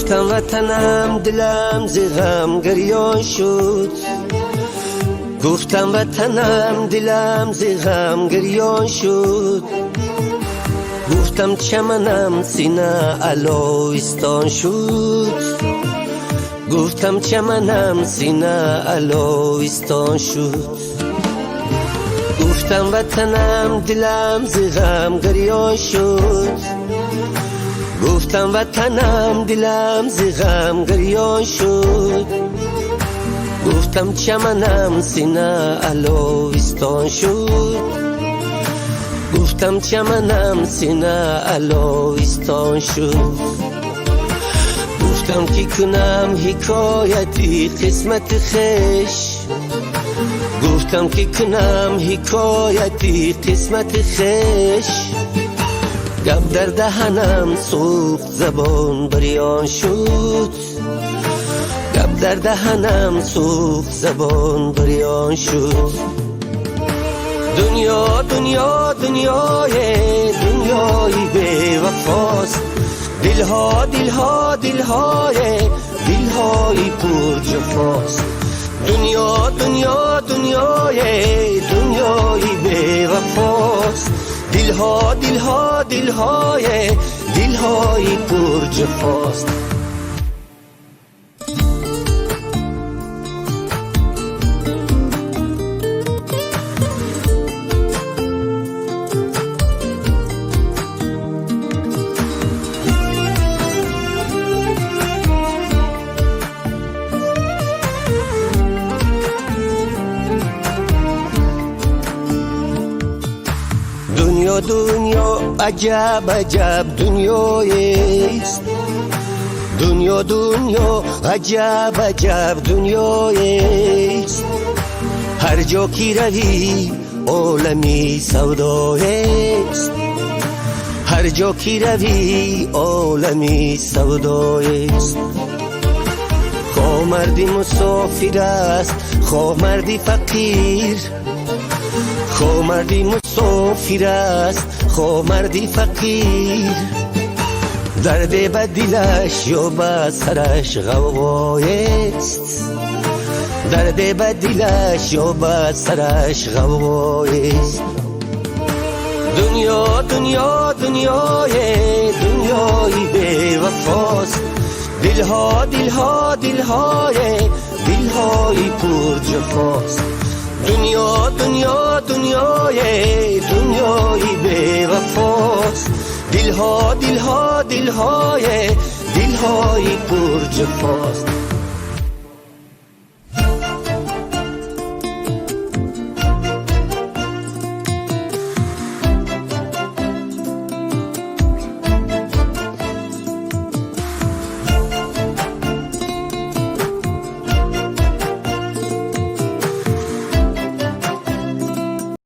گفتم وطنم دلم ز غم گریان شد، گفتم وطنم دلم ز غم گریان شد، گفتم چمنم سینه علویستان شد، گفتم چمنم سینه علویستان شد، گفتم وطنم دلم ز غم گریان شد، گفتم وطنم دلم ز غم گریان شد، گفتم چمنم سینه علویستان شد، گفتم چمنم سینه علویستان شد، گفتم که کنم حکایتی قسمت خش، گفتم که کنم حکایتی قسمت خش، گب در دهنم سوخت زبان بریان شد، گب در دهنم سوخت زبان بریان شد. دنیا دنیا دنیای بی وفاست، دلها دلها دلهای پر جفاست. دنیا دنیای بی وفاست، دلها دلهای پر جفاست. دنیا عجب عجب دنیایست، دنیا عجب عجب دنیایست، هر جا کی روی عالمی سودایست، هر جا کی روی عالمی سودایست. خواه مردی مسافر است، خواه مردی فقیر، خواه مردی مسافر است، خواه مردی فقیر، درد به دلش یا به سرش غوغایست، درد به دلش یا به سرش غوغایست. دنیای بی وفاست، دلها دلهای پر جفاست. دنیا دنیای بی وفاست، دلها دلهای پر جفاست.